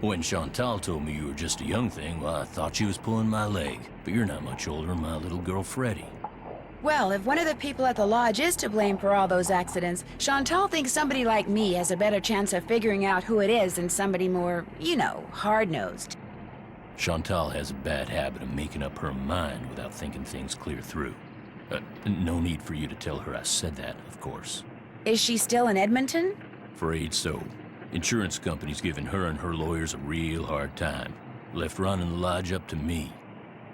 When Chantal told me you were just a young thing, well, I thought she was pulling my leg. But you're not much older than my little girl, Freddie. Well, if one of the people at the lodge is to blame for all those accidents, Chantal thinks somebody like me has a better chance of figuring out who it is than somebody more, hard-nosed. Chantal has a bad habit of making up her mind without thinking things clear through. No need for you to tell her I said that, of course. Is she still in Edmonton? Afraid so. Insurance company's giving her and her lawyers a real hard time. Left running the lodge up to me.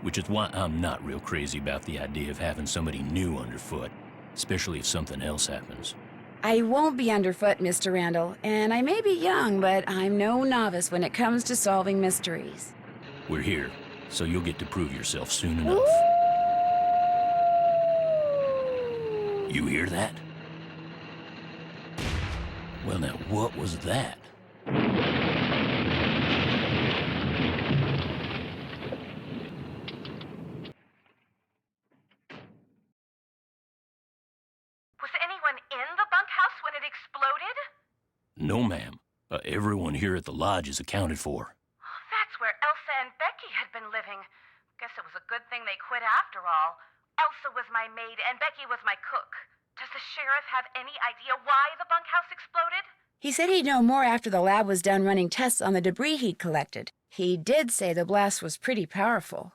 Which is why I'm not real crazy about the idea of having somebody new underfoot, especially if something else happens. I won't be underfoot, Mr. Randall, and I may be young, but I'm no novice when it comes to solving mysteries. We're here, so you'll get to prove yourself soon enough. You hear that? Well, now, what was that? No, ma'am. Everyone here at the lodge is accounted for. That's where Elsa and Becky had been living. Guess it was a good thing they quit after all. Elsa was my maid and Becky was my cook. Does the sheriff have any idea why the bunkhouse exploded? He said he'd know more after the lab was done running tests on the debris he'd collected. He did say the blast was pretty powerful.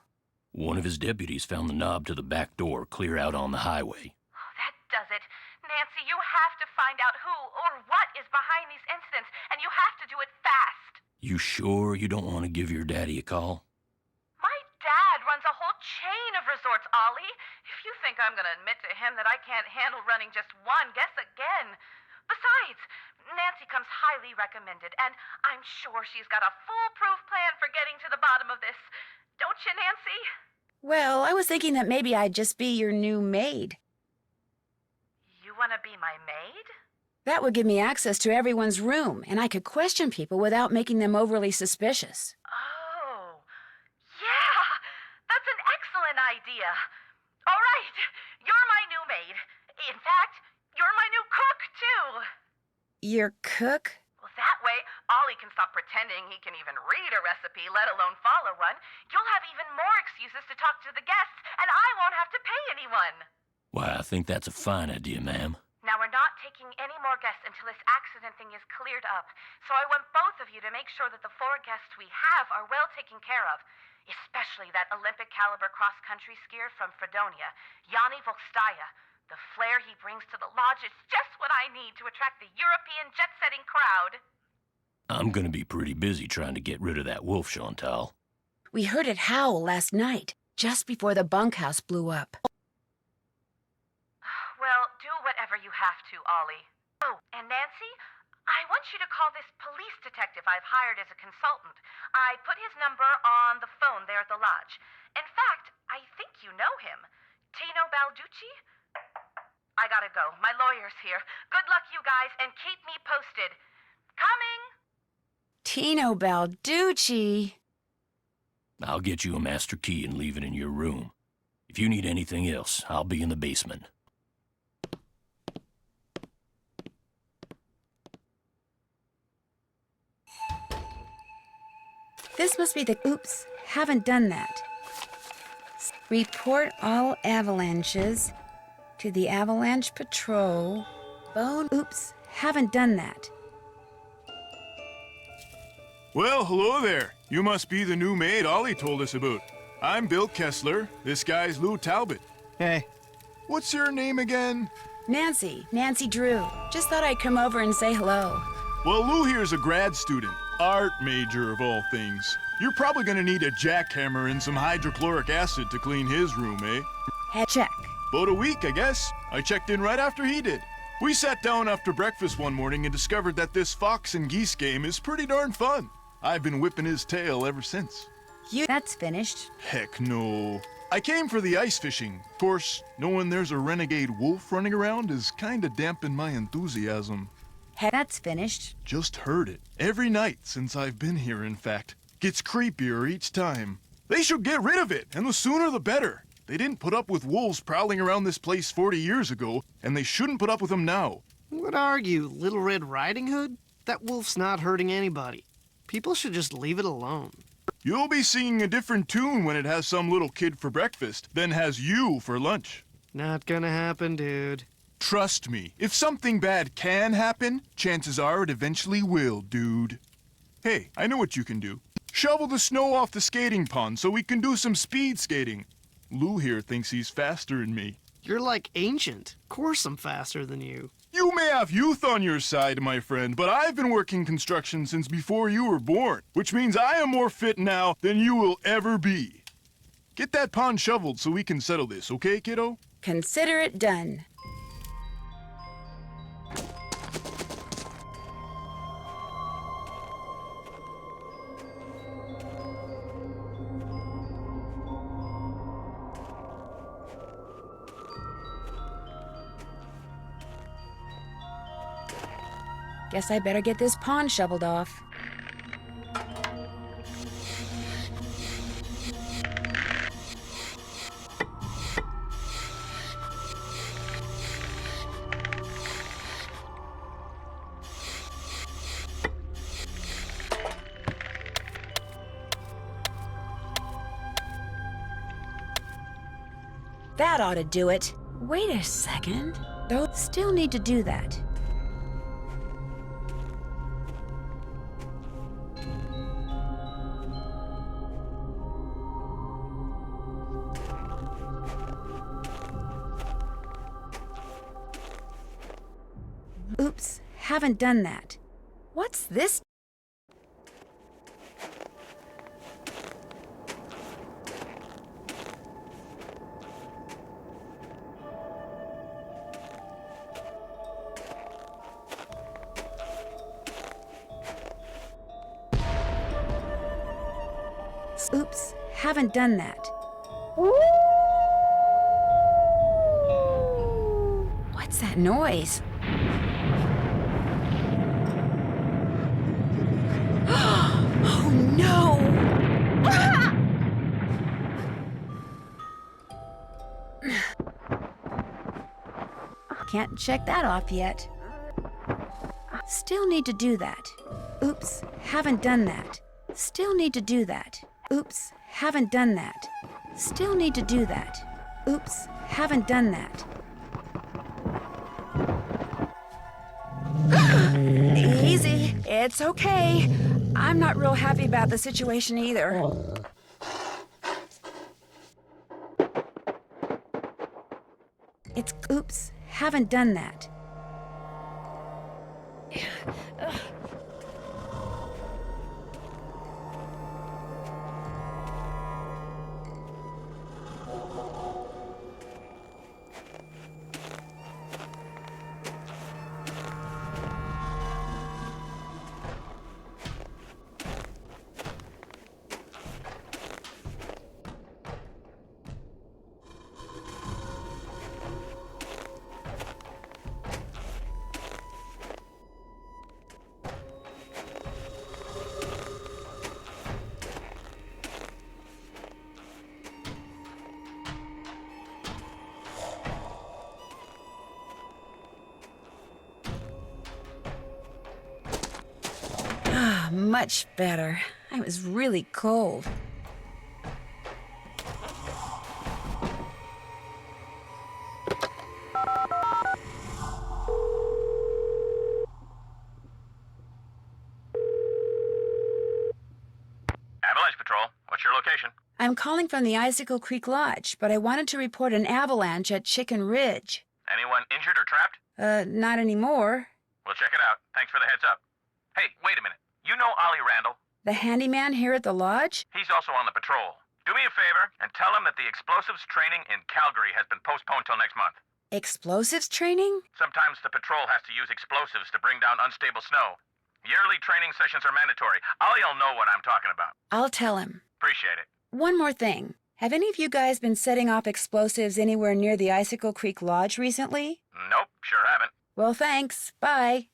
One of his deputies found the knob to the back door clear out on the highway. Oh, that does it. Nancy, you have to find out who or what is behind these incidents, and you have to do it fast. You sure you don't want to give your daddy a call? My dad runs a whole chain of resorts, Ollie. If you think I'm going to admit to him that I can't handle running just one, guess again. Besides, Nancy comes highly recommended, and I'm sure she's got a foolproof plan for getting to the bottom of this. Don't you, Nancy? Well, I was thinking that maybe I'd just be your new maid. You want to be my maid? That would give me access to everyone's room, and I could question people without making them overly suspicious. Oh, yeah, that's an excellent idea. All right, you're my new maid. In fact, you're my new cook, too. Your cook? Well, that way, Ollie can stop pretending he can even read a recipe, let alone follow one. You'll have even more excuses to talk to the guests, and I won't have to pay anyone. Why, I think that's a fine idea, ma'am. Now, we're not taking any more guests until this accident thing is cleared up. So I want both of you to make sure that the 4 guests we have are well taken care of. Especially that Olympic-caliber cross-country skier from Fredonia, Yanni Volstaya. The flair he brings to the lodge is just what I need to attract the European jet-setting crowd. I'm gonna be pretty busy trying to get rid of that wolf, Chantal. We heard it howl last night, just before the bunkhouse blew up. Well, do whatever you have to, Ollie. Oh, and Nancy, I want you to call this police detective I've hired as a consultant. I put his number on the phone there at the lodge. In fact, I think you know him. Tino Balducci? I gotta go. My lawyer's here. Good luck, you guys, and keep me posted. Coming! Tino Balducci. I'll get you a master key and leave it in your room. If you need anything else, I'll be in the basement. This must be the... Oops, haven't done that. Report all avalanches to the Avalanche Patrol. Oops, haven't done that. Well, hello there. You must be the new maid Ollie told us about. I'm Bill Kessler. This guy's Lou Talbot. Hey. What's your name again? Nancy Drew. Just thought I'd come over and say hello. Well, Lou here's a grad student. Art major of all things. You're probably gonna need a jackhammer and some hydrochloric acid to clean his room, eh? Head check. About a week, I guess. I checked in right after he did. We sat down after breakfast one morning and discovered that this fox and geese game is pretty darn fun. I've been whipping his tail ever since. That's finished. Heck no. I came for the ice fishing. Of course, knowing there's a renegade wolf running around is kinda dampened my enthusiasm. That's finished. Just heard it. Every night since I've been here, in fact. Gets creepier each time. They should get rid of it, and the sooner the better. They didn't put up with wolves prowling around this place 40 years ago, and they shouldn't put up with them now. What are you, Little Red Riding Hood? That wolf's not hurting anybody. People should just leave it alone. You'll be singing a different tune when it has some little kid for breakfast than has you for lunch. Not gonna happen, dude. Trust me, if something bad can happen, chances are it eventually will, dude. Hey, I know what you can do. Shovel the snow off the skating pond so we can do some speed skating. Lou here thinks he's faster than me. You're like ancient. Of course I'm faster than you. You may have youth on your side, my friend, but I've been working construction since before you were born, which means I am more fit now than you will ever be. Get that pond shoveled so we can settle this, okay, kiddo? Consider it done. Guess I better get this pond shoveled off. That ought to do it. Wait a second. Though, still need to do that. Oops, haven't done that. What's this? Oops, haven't done that. What's that noise? Oh no! Can't check that off yet. Still need to do that. Oops, haven't done that. Still need to do that. Oops, haven't done that. Still need to do that. Oops, haven't done that. Easy, it's okay. I'm not real happy about the situation either. It's oops, haven't done that. Much better. I was really cold. Avalanche Patrol, what's your location? I'm calling from the Icicle Creek Lodge, but I wanted to report an avalanche at Chicken Ridge. Anyone injured or trapped? Not anymore. We'll check it out. Thanks for the heads up. Hey, wait a minute. You know Ollie Randall? The handyman here at the lodge? He's also on the patrol. Do me a favor and tell him that the explosives training in Calgary has been postponed till next month. Explosives training? Sometimes the patrol has to use explosives to bring down unstable snow. Yearly training sessions are mandatory. Ollie'll know what I'm talking about. I'll tell him. Appreciate it. One more thing. Have any of you guys been setting off explosives anywhere near the Icicle Creek Lodge recently? Nope, sure haven't. Well, thanks. Bye.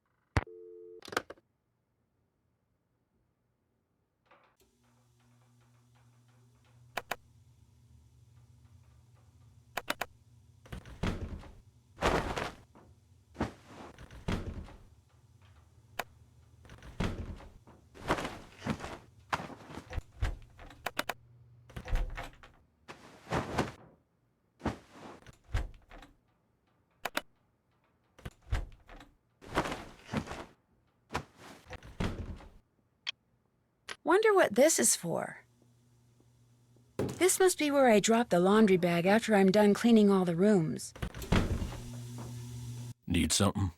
Wonder what this is for. This must be where I drop the laundry bag after I'm done cleaning all the rooms. Need something?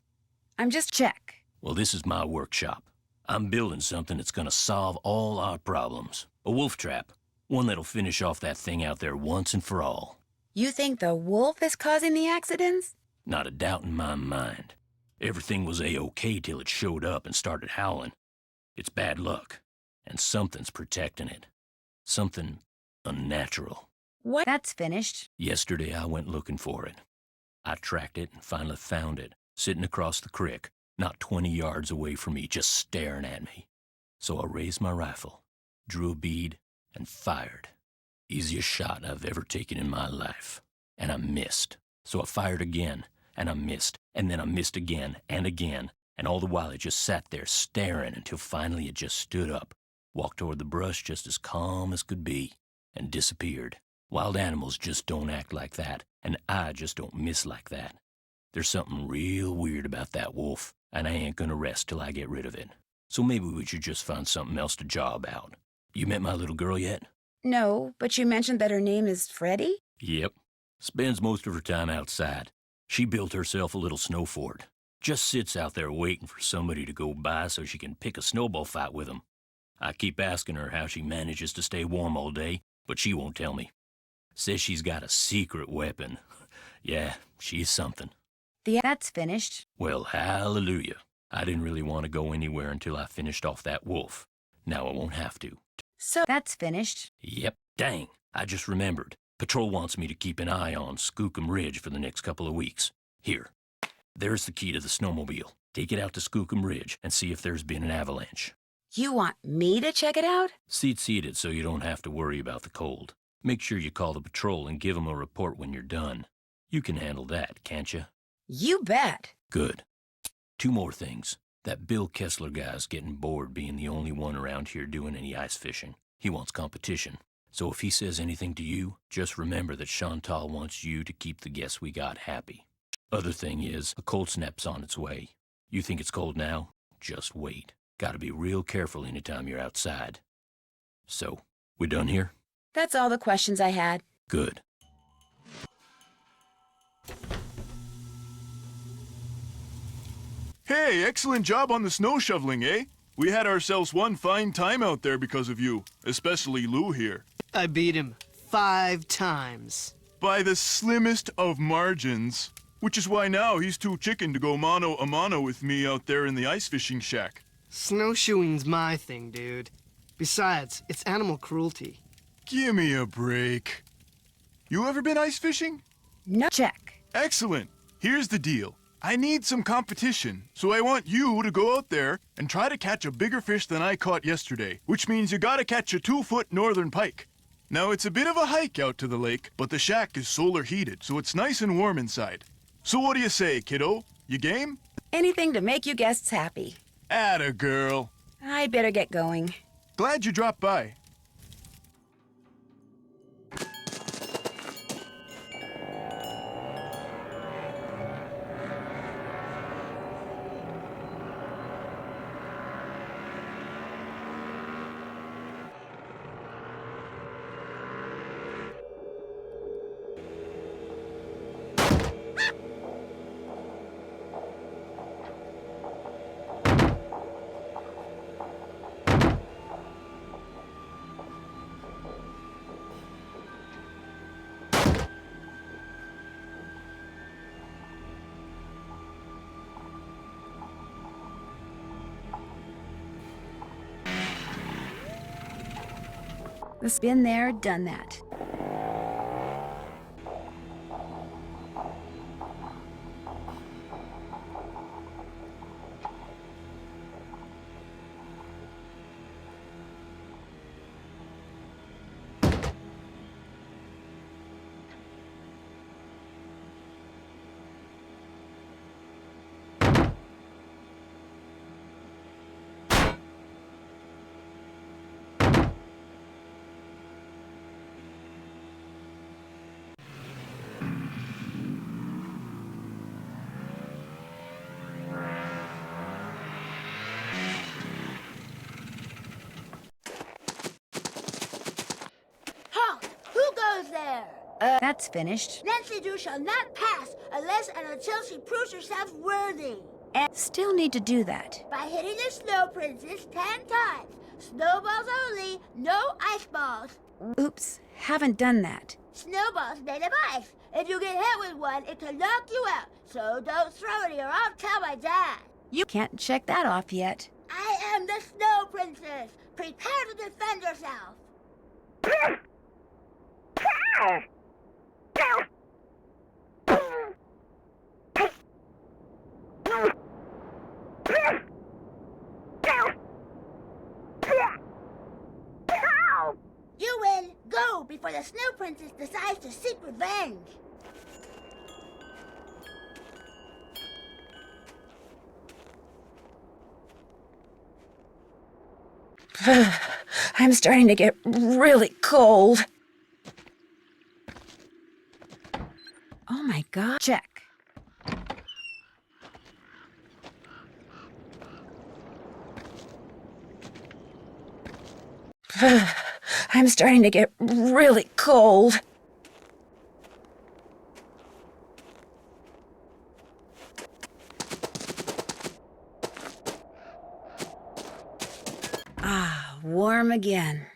I'm just check. Well, this is my workshop. I'm building something that's gonna solve all our problems. A wolf trap. One that'll finish off that thing out there once and for all. You think the wolf is causing the accidents? Not a doubt in my mind. Everything was A-OK till it showed up and started howling. It's bad luck, and something's protecting it. Something unnatural. What? That's finished. Yesterday I went looking for it. I tracked it and finally found it, sitting across the creek, not 20 yards away from me, just staring at me. So I raised my rifle, drew a bead, and fired. Easiest shot I've ever taken in my life. And I missed. So I fired again, and I missed, and then I missed again, and all the while it just sat there staring until finally it just stood up, walked toward the brush just as calm as could be, and disappeared. Wild animals just don't act like that, and I just don't miss like that. There's something real weird about that wolf, and I ain't gonna rest till I get rid of it. So maybe we should just find something else to job out. You met my little girl yet? No, but you mentioned that her name is Freddie? Yep. Spends most of her time outside. She built herself a little snow fort. Just sits out there waiting for somebody to go by so she can pick a snowball fight with them. I keep asking her how she manages to stay warm all day, but she won't tell me. Says she's got a secret weapon. Yeah, she's something. That's finished. Well, hallelujah. I didn't really want to go anywhere until I finished off that wolf. Now I won't have to. So that's finished. Yep, dang. I just remembered. Patrol wants me to keep an eye on Skookum Ridge for the next couple of weeks. Here, there's the key to the snowmobile. Take it out to Skookum Ridge and see if there's been an avalanche. You want me to check it out? Seat it so you don't have to worry about the cold. Make sure you call the patrol and give them a report when you're done. You can handle that, can't you? You bet. Good. 2 more things. That Bill Kessler guy's getting bored being the only one around here doing any ice fishing. He wants competition. So if he says anything to you, just remember that Chantal wants you to keep the guests we got happy. Other thing is, a cold snap's on its way. You think it's cold now? Just wait. Gotta be real careful anytime you're outside. So, we done here? That's all the questions I had. Good. Hey, excellent job on the snow shoveling, eh? We had ourselves one fine time out there because of you, especially Lou here. I beat him 5 times. By the slimmest of margins. Which is why now he's too chicken to go mano a mano with me out there in the ice fishing shack. Snowshoeing's my thing, dude. Besides, it's animal cruelty. Gimme a break. You ever been ice fishing? No check. Excellent. Here's the deal. I need some competition, so I want you to go out there and try to catch a bigger fish than I caught yesterday, which means you gotta catch a 2-foot northern pike. Now, it's a bit of a hike out to the lake, but the shack is solar heated, so it's nice and warm inside. So what do you say, kiddo? You game? Anything to make you guests happy. Atta girl. I'd better get going. Glad you dropped by. This been there, done that. That's finished. Nancy Drew shall not pass unless and until she proves herself worthy. And still need to do that. By hitting the Snow Princess 10 times. Snowballs only, no ice balls. Oops, haven't done that. Snowballs made of ice. If you get hit with one, it can knock you out. So don't throw any or I'll tell my dad. You can't check that off yet. I am the Snow Princess. Prepare to defend yourself. You win. Go before the Snow Princess decides to seek revenge. I'm starting to get really cold. Oh my god. Check. I'm starting to get really cold. Ah, warm again.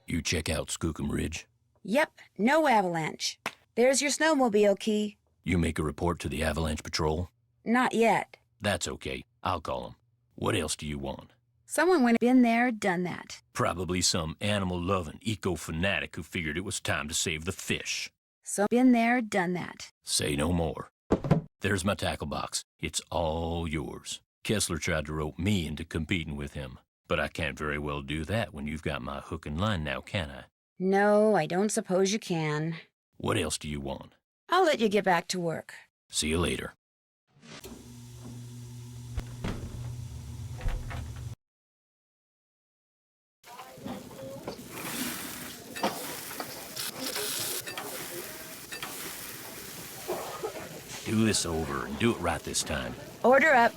You check out Skookum Ridge. Yep, no avalanche. There's your snowmobile key. You make a report to the Avalanche Patrol? Not yet. That's okay. I'll call them. What else do you want? Someone went been there, done that. Probably some animal-loving eco-fanatic who figured it was time to save the fish. So been there, done that. Say no more. There's my tackle box. It's all yours. Kessler tried to rope me into competing with him, but I can't very well do that when you've got my hook and line now, can I? No, I don't suppose you can. What else do you want? I'll let you get back to work. See you later. Do this over and do it right this time. Order up.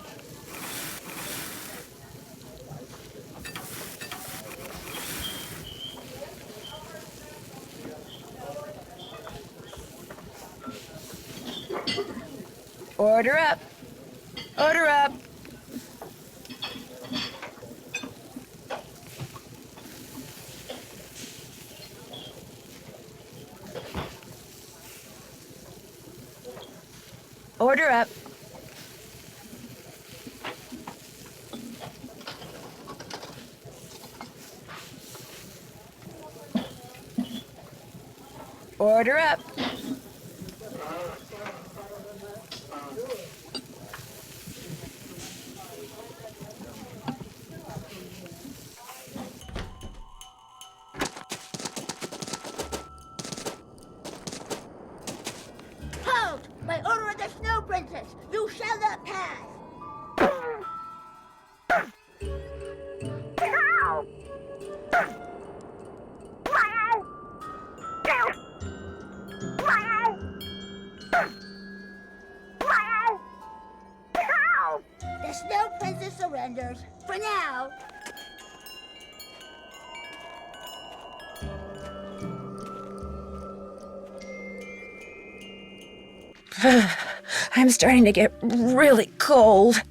Order up. Order up. Order up. Order up. Halt! By order of the Snow Princess, you shall not pass. The Snow Princess surrenders. For now. I'm starting to get really cold.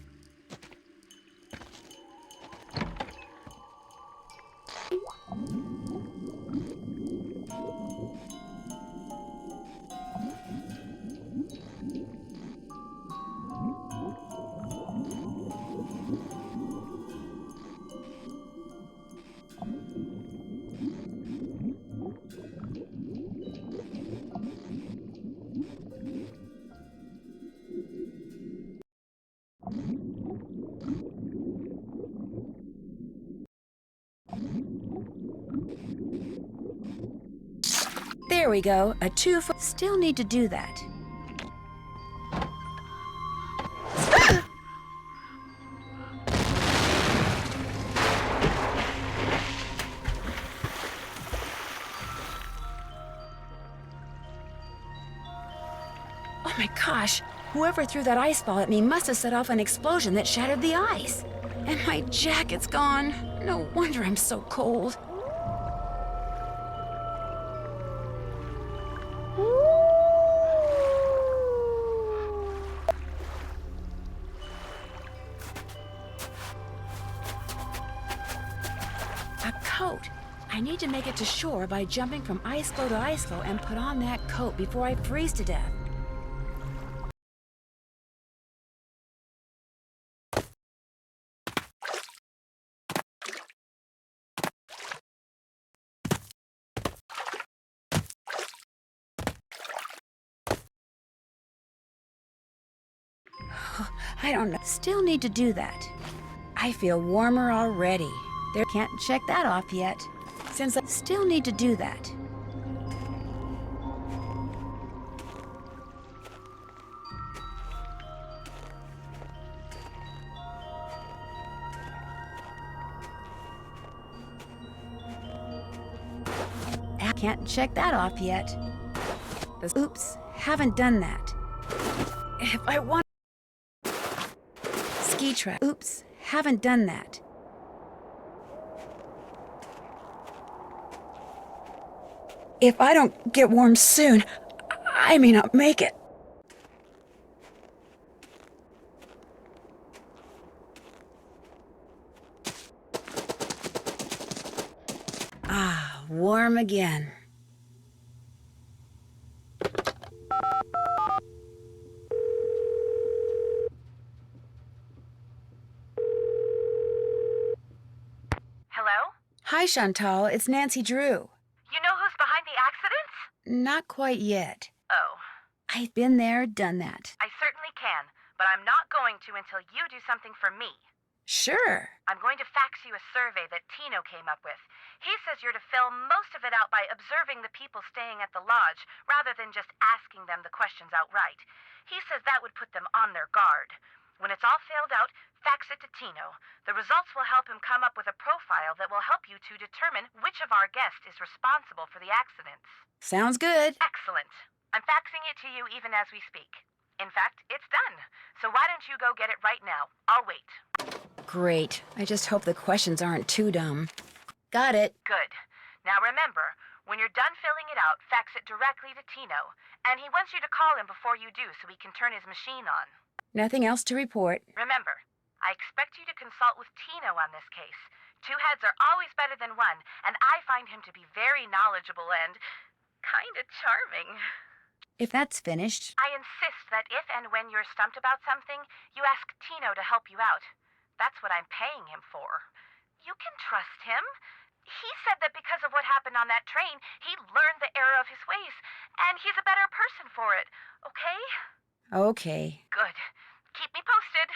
There we go, a 2-foot. Still need to do that. Oh my gosh, whoever threw that ice ball at me must have set off an explosion that shattered the ice. And my jacket's gone. No wonder I'm so cold. coat. I need to make it to shore by jumping from Icicle to Icicle and put on that coat before I freeze to death. I don't know. Still need to do that. I feel warmer already. There can't check that off yet. Since I still need to do that. I can't check that off yet. Oops, haven't done that. If I want ski track. Oops, haven't done that. If I don't get warm soon, I may not make it. Ah, warm again. Hello? Hi, Chantal. It's Nancy Drew. You know who's behind the accidents? Not quite yet. Oh, I've been there, done that. I certainly can, but I'm not going to until you do something for me. Sure. I'm going to fax you a survey that Tino came up with. He says you're to fill most of it out by observing the people staying at the lodge, rather than just asking them the questions outright. He says that would put them on their guard. When it's all filled out, fax it to Tino. The results will help him come up with a profile that will help you to determine which of our guests is responsible for the accidents. Sounds good. Excellent. I'm faxing it to you even as we speak. In fact, it's done. So why don't you go get it right now? I'll wait. Great. I just hope the questions aren't too dumb. Got it. Good. Now remember, when you're done filling it out, fax it directly to Tino. And he wants you to call him before you do so he can turn his machine on. Nothing else to report. Remember, I expect you to consult with Tino on this case. Two heads are always better than one, and I find him to be very knowledgeable and kinda charming. If that's finished. I insist that if and when you're stumped about something, you ask Tino to help you out. That's what I'm paying him for. You can trust him. He said that because of what happened on that train, he learned the error of his ways, and he's a better person for it, okay? Okay. Good. Keep me posted.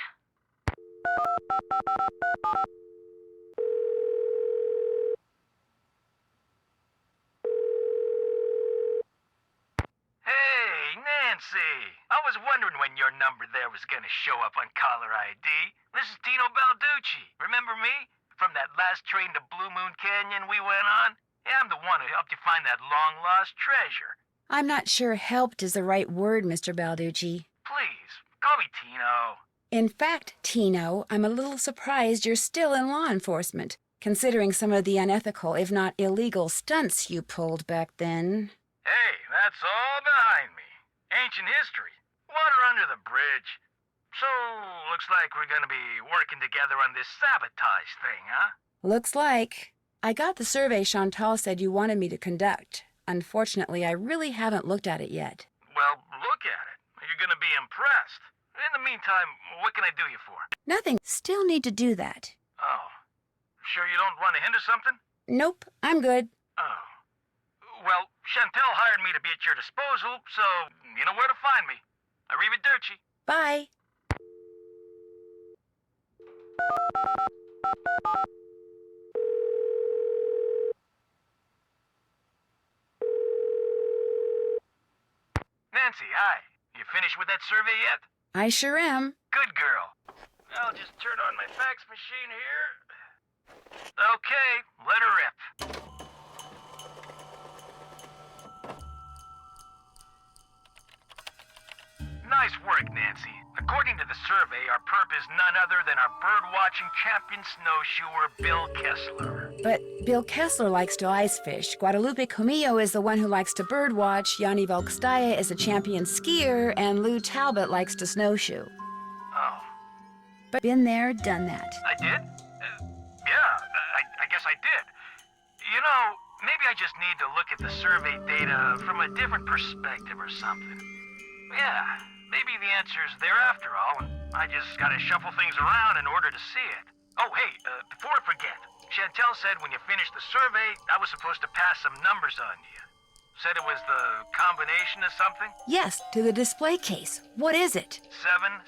Hey, Nancy! I was wondering when your number there was gonna show up on caller ID. This is Tino Balducci. Remember me? From that last train to Blue Moon Canyon we went on? Yeah, I'm the one who helped you find that long-lost treasure. I'm not sure helped is the right word, Mr. Balducci. Please, call me Tino. In fact, Tino, I'm a little surprised you're still in law enforcement, considering some of the unethical, if not illegal, stunts you pulled back then. Hey, that's all behind me. Ancient history. Water under the bridge. So, looks like we're gonna be working together on this sabotage thing, huh? Looks like. I got the survey Chantal said you wanted me to conduct. Unfortunately, I really haven't looked at it yet. Well, look at it. You're gonna be impressed. In the meantime, what can I do you for? Nothing. Still need to do that. Oh. Sure you don't want to hint of something? Nope, I'm good. Oh. Well, Chantel hired me to be at your disposal, so you know where to find me. Arrivederci. Bye. Nancy, hi. You finished with that survey yet? I sure am. Good girl. I'll just turn on my fax machine here. Okay, let her rip. Nice work, Nancy. According to the survey, our perp is none other than our bird-watching champion snowshoer, Bill Kessler. But Bill Kessler likes to ice fish. Guadalupe Comillo is the one who likes to birdwatch. Yanni Volkstaya is a champion skier. And Lou Talbot likes to snowshoe. Oh, But been there, done that. I did? Yeah, I guess I did. know, maybe I just need to look at the survey data from a different perspective or something. Yeah, maybe the answer's there after all, and I just gotta shuffle things around in order to see it. Oh, hey, before I forget, Chantel said when you finished the survey, I was supposed to pass some numbers on to you. Said it was the combination of something? Yes, to the display case. What is it? 7669.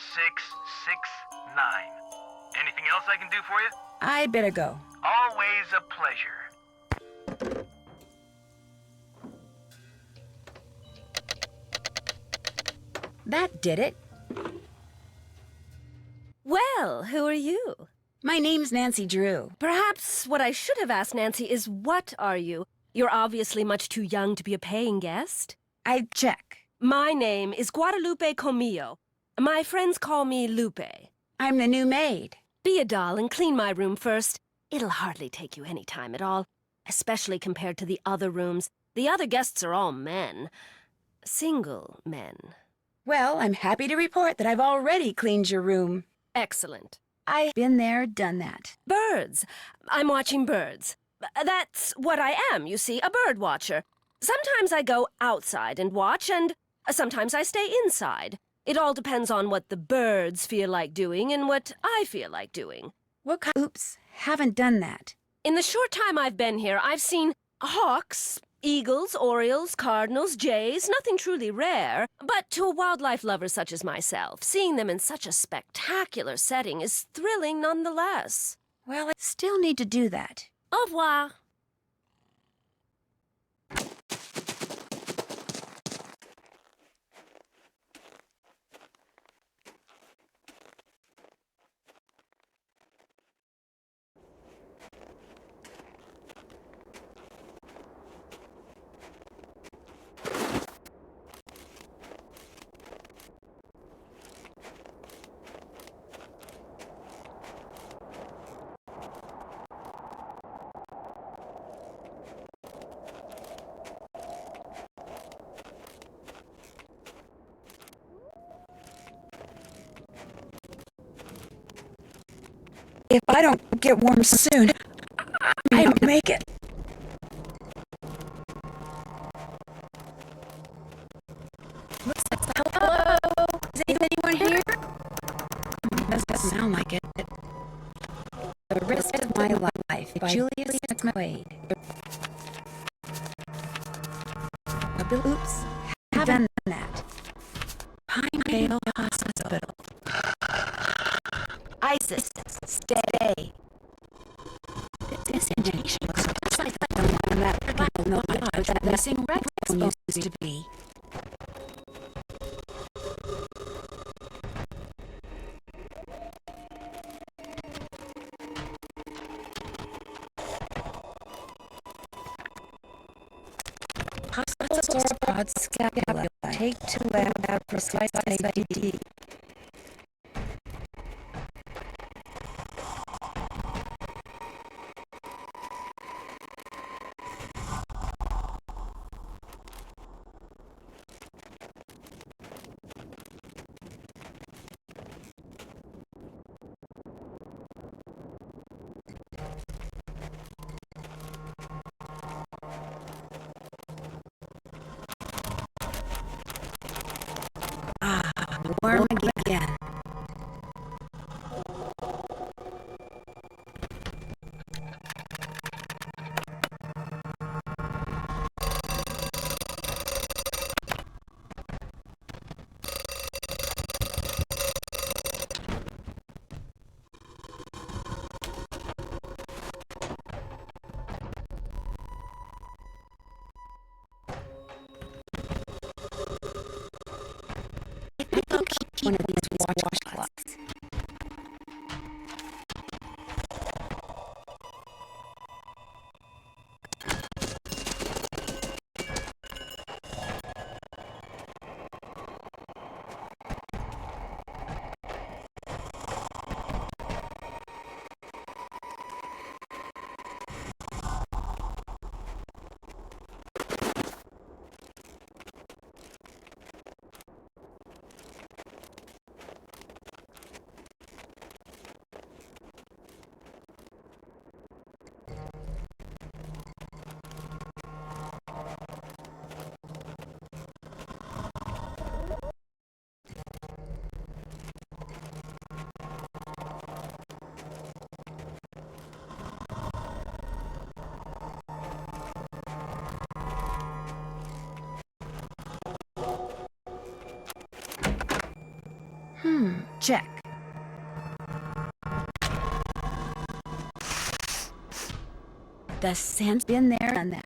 Anything else I can do for you? I better go. Always a pleasure. That did it. Well, who are you? My name's Nancy Drew. Perhaps what I should have asked Nancy is, what are you? You're obviously much too young to be a paying guest. I check. My name is Guadalupe Comillo. My friends call me Lupe. I'm the new maid. Be a doll and clean my room first. It'll hardly take you any time at all, especially compared to the other rooms. The other guests are all men. Single men. Well, I'm happy to report that I've already cleaned your room. Excellent. I've been there, done that. Birds. I'm watching birds. That's what I am, you see, a bird watcher. Sometimes I go outside and watch, and sometimes I stay inside. It all depends on what the birds feel like doing and what I feel like doing. Oops, haven't done that. In the short time I've been here, I've seen hawks, eagles, orioles, cardinals, jays, nothing truly rare. But to a wildlife lover such as myself, seeing them in such a spectacular setting is thrilling nonetheless. Well, I still need to do that. Au revoir. If I don't get warm soon, I don't make it. Hello? Is anyone here? Doesn't sound like it. The Rest of My Life by Julius McQuaid. Oops, haven't done that. Pinedale Hospital. ISIS, stay. This information looks just like the one that people know that missing red phone used to be. Hospital sauropod scapula. Take to lab for slice IDD. Warm again. One of these washcloths. Check. The scent's been there and that.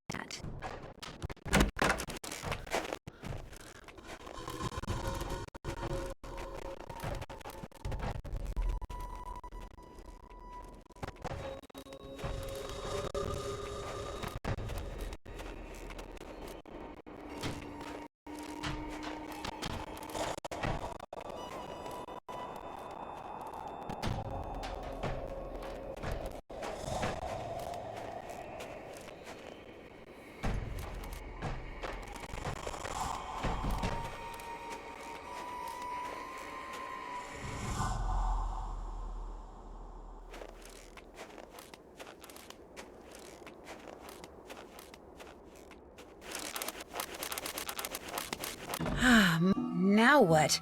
Now what?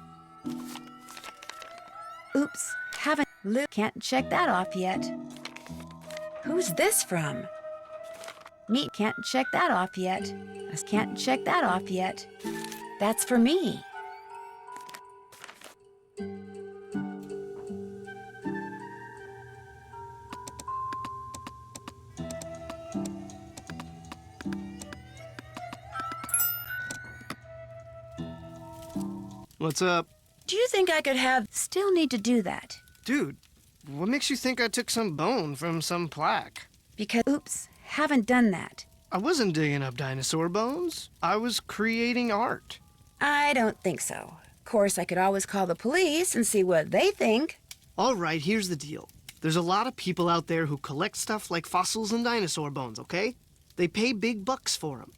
Oops, can't check that off yet. Who's this from? Me, can't check that off yet. Can't check that off yet. That's for me. What's up? Do you think I could have... Still need to do that. Dude, what makes you think I took some bone from some plaque? Because, oops, haven't done that. I wasn't digging up dinosaur bones. I was creating art. I don't think so. Of course, I could always call the police and see what they think. All right, here's the deal. There's a lot of people out there who collect stuff like fossils and dinosaur bones, okay? They pay big bucks for them.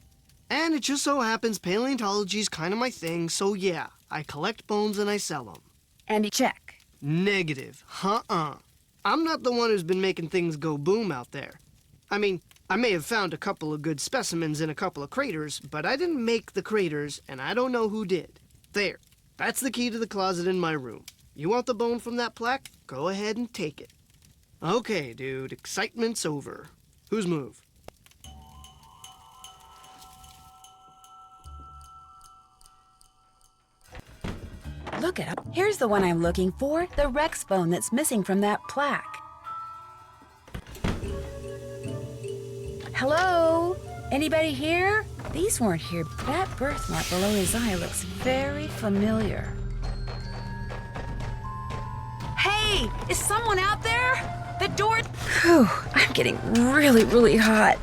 And it just so happens paleontology's kind of my thing, so yeah, I collect bones and I sell them. And check. Negative. I'm not the one who's been making things go boom out there. I mean, I may have found a couple of good specimens in a couple of craters, but I didn't make the craters, and I don't know who did. There. That's the key to the closet in my room. You want the bone from that plaque? Go ahead and take it. Okay, dude, excitement's over. Whose move? Look it up. Here's the one I'm looking for. The Rex bone that's missing from that plaque. Hello? Anybody here? These weren't here. That birthmark below his eye looks very familiar. Hey! Is someone out there? The door... Whew, I'm getting really, really hot.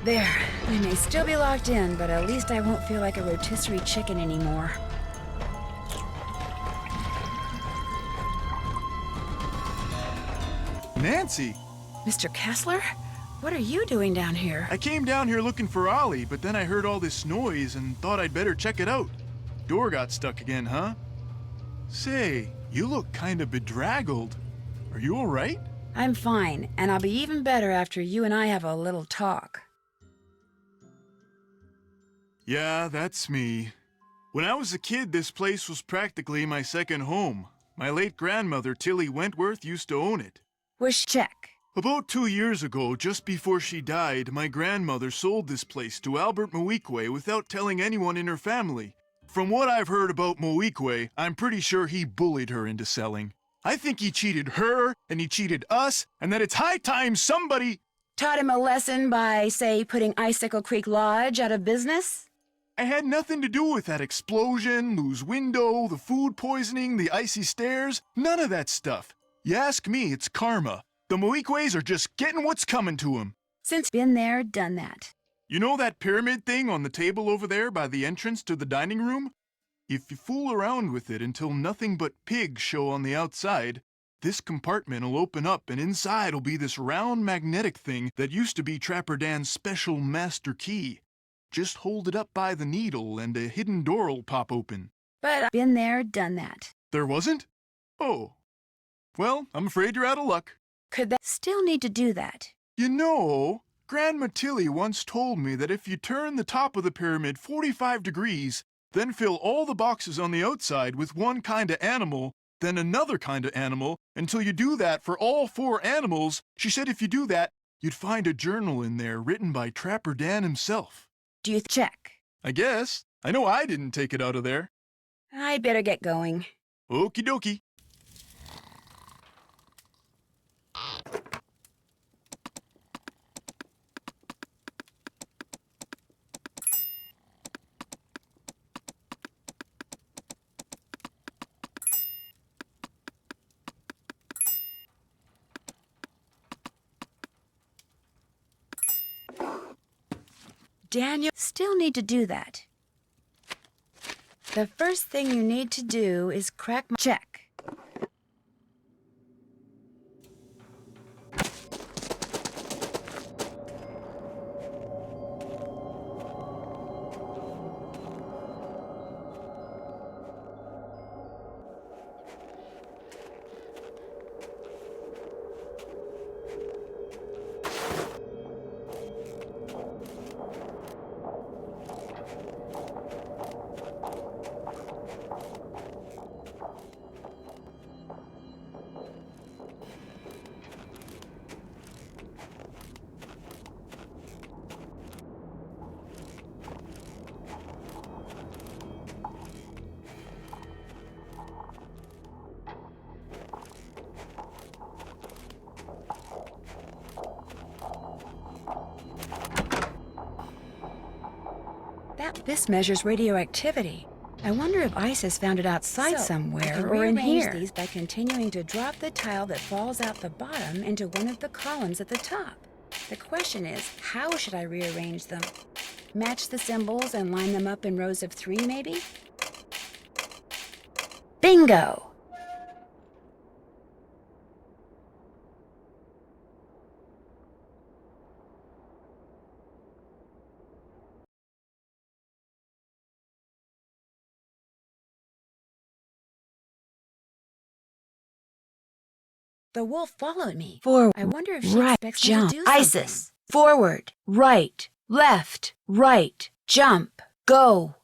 There. I may still be locked in, but at least I won't feel like a rotisserie chicken anymore. Nancy! Mr. Kessler? What are you doing down here? I came down here looking for Ollie, but then I heard all this noise and thought I'd better check it out. Door got stuck again, huh? Say, you look kinda bedraggled. Are you alright? I'm fine, and I'll be even better after you and I have a little talk. Yeah, that's me. When I was a kid, this place was practically my second home. My late grandmother, Tilly Wentworth, used to own it. Check. About 2 years ago, just before she died, my grandmother sold this place to Albert Moeequay without telling anyone in her family. From what I've heard about Moeequay, I'm pretty sure he bullied her into selling. I think he cheated her, and he cheated us, and that it's high time somebody... Taught him a lesson by, say, putting Icicle Creek Lodge out of business? I had nothing to do with that explosion, Lou's window, the food poisoning, the icy stairs. None of that stuff. You ask me, it's karma. The Moeequays are just getting what's coming to them. Since been there, done that. You know that pyramid thing on the table over there by the entrance to the dining room? If you fool around with it until nothing but pigs show on the outside, this compartment will open up and inside will be this round magnetic thing that used to be Trapper Dan's special master key. Just hold it up by the needle and a hidden door will pop open. But I've been there, done that. There wasn't? Oh. Well, I'm afraid you're out of luck. Could that still need to do that? You know, Grandma Tilly once told me that if you turn the top of the pyramid 45 degrees, then fill all the boxes on the outside with one kind of animal, then another kind of animal, until you do that for all 4 animals. She said if you do that, you'd find a journal in there written by Trapper Dan himself. Do you check? I guess. I know I didn't take it out of there. I'd better get going. Okie dokie. Daniel, still need to do that. The first thing you need to do is crack my check. This measures radioactivity. I wonder if ice has found it outside somewhere or in here. These by continuing to drop the tile that falls out the bottom into one of the columns at the top. The question is, how should I rearrange them? Match the symbols and line them up in rows of 3, maybe? Bingo! The wolf followed me. Forward, I wonder if she right, expects jump. me to do something. Isis. Forward, right, left, right, jump, go.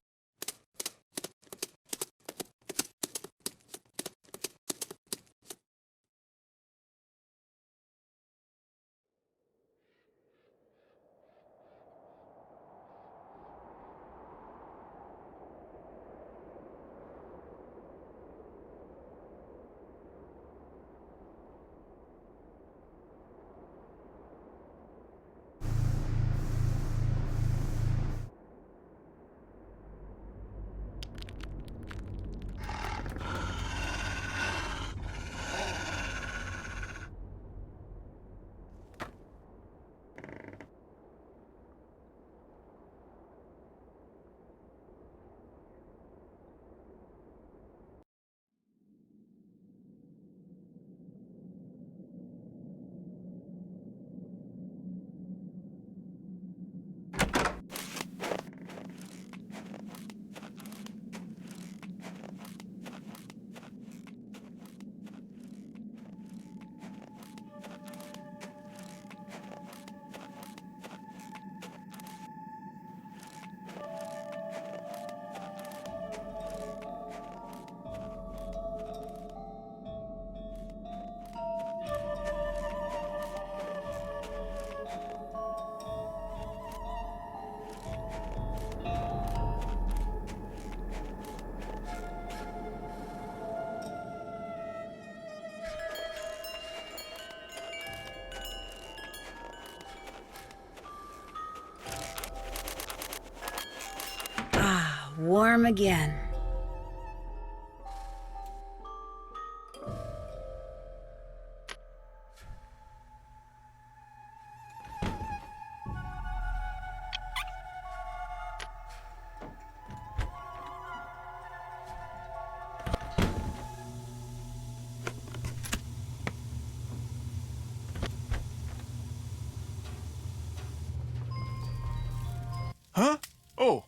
Warm again. Huh? Oh,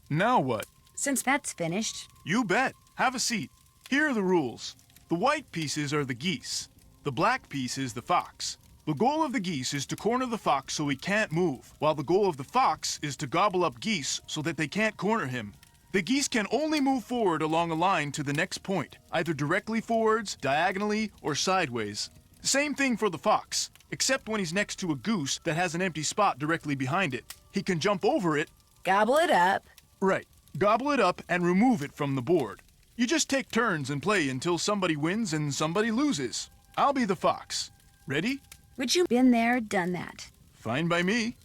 now what? Since that's finished, You bet. Have a seat. Here are the rules. The white pieces are the geese. The black piece is the fox. The goal of the geese is to corner the fox so he can't move, while the goal of the fox is to gobble up geese so that they can't corner him. The geese can only move forward along a line to the next point, either directly forwards, diagonally, or sideways. Same thing for the fox, except when he's next to a goose that has an empty spot directly behind it. He can jump over it. Gobble it up. Right. Gobble it up and remove it from the board. You just take turns and play until somebody wins and somebody loses. I'll be the fox. Ready? Would you been there, done that? Fine by me.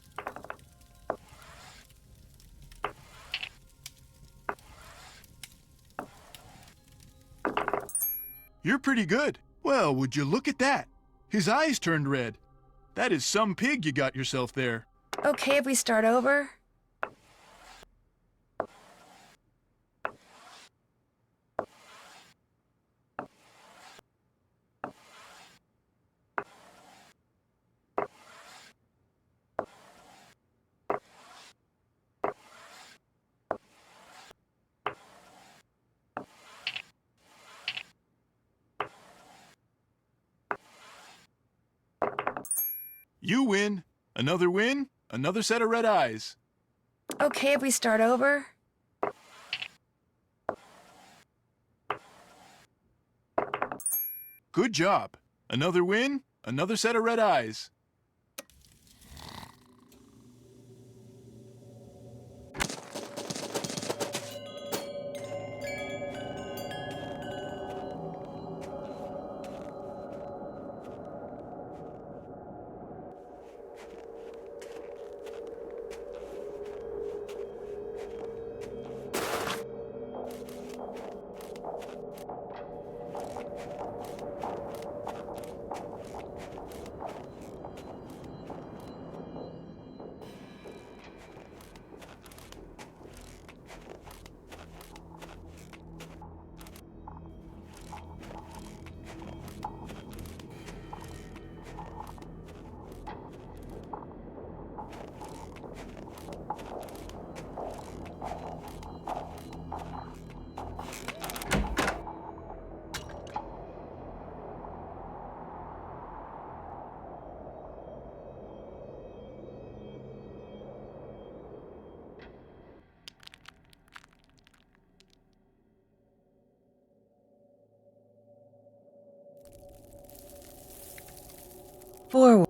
You're pretty good. Well, would you look at that? His eyes turned red. That is some pig you got yourself there. Okay if we start over? You win. Another win, another set of red eyes. Okay if we start over? Good job. Another win, another set of red eyes. Forward.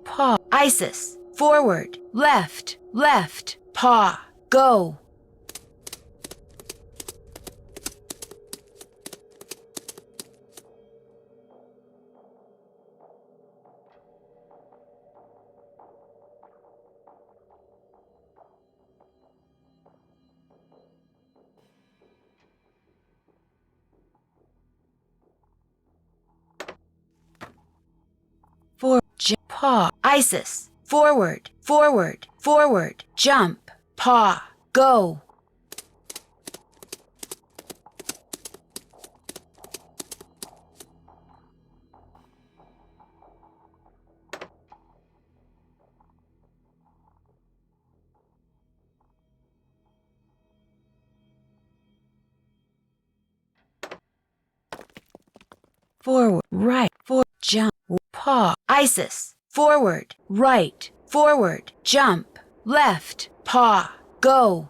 Paw. Isis. Forward. Left. Left. Paw. Go. Paw. Isis. Forward. Forward. Forward. Jump. Paw. Go. Forward. Right. For jump. Paw. Isis. Forward, right, forward, jump, left, paw, go.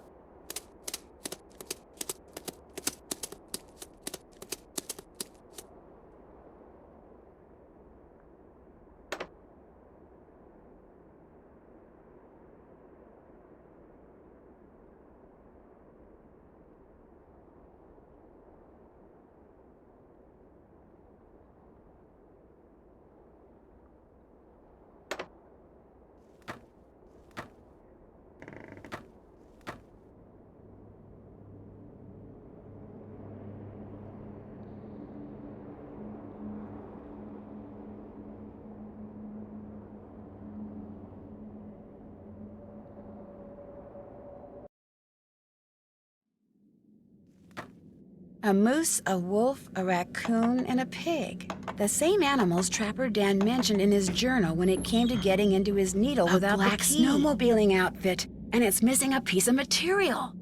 A moose, a wolf, a raccoon, and a pig. The same animals Trapper Dan mentioned in his journal when it came to getting into his needle without the key. Snowmobiling outfit, and it's missing a piece of material.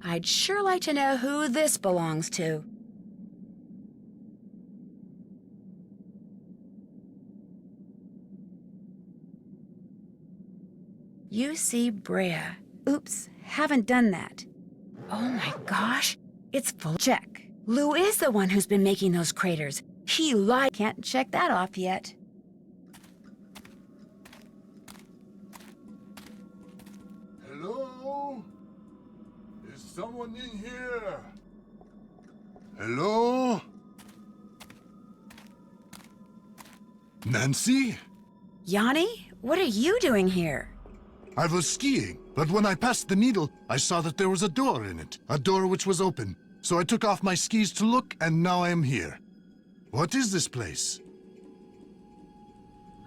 I'd sure like to know who this belongs to. UC Brea. Oops, haven't done that. Oh my gosh, it's full. Check. Lou is the one who's been making those craters. He lied. Can't check that off yet. Hello? Is someone in here? Hello? Nancy? Yanni, what are you doing here? I was skiing, but when I passed the needle, I saw that there was a door in it. A door which was open. So I took off my skis to look, and now I am here. What is this place?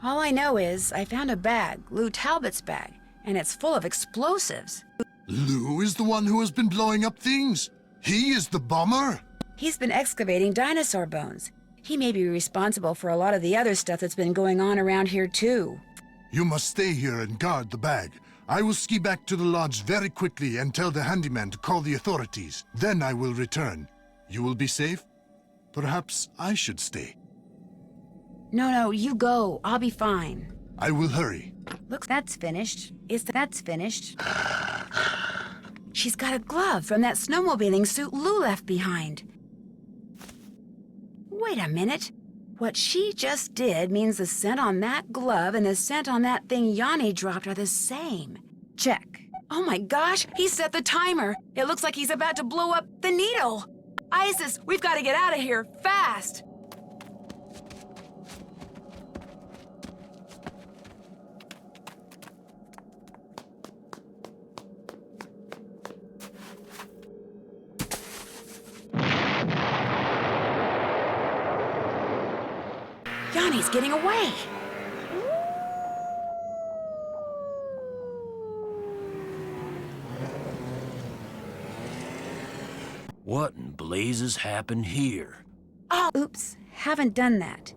All I know is I found a bag, Lou Talbot's bag, and it's full of explosives. Lou is the one who has been blowing up things. He is the bomber. He's been excavating dinosaur bones. He may be responsible for a lot of the other stuff that's been going on around here, too. You must stay here and guard the bag. I will ski back to the lodge very quickly and tell the handyman to call the authorities. Then I will return. You will be safe? Perhaps I should stay. No, you go. I'll be fine. I will hurry. Looks that's finished. That's finished. She's got a glove from that snowmobiling suit Lou left behind. Wait a minute. What she just did means the scent on that glove and the scent on that thing Yanni dropped are the same. Check. Oh my gosh, he set the timer. It looks like he's about to blow up the needle. Isis, we've got to get out of here, fast! Yanni's getting away. What in blazes happened here? Oh, oops. Haven't done that.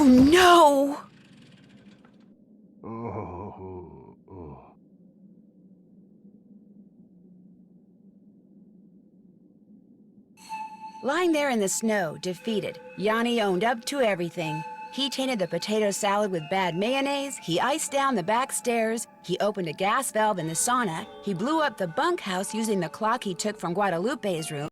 Oh no! Lying there in the snow, defeated, Yanni owned up to everything. He tainted the potato salad with bad mayonnaise, he iced down the back stairs, he opened a gas valve in the sauna, he blew up the bunkhouse using the clock he took from Guadalupe's room,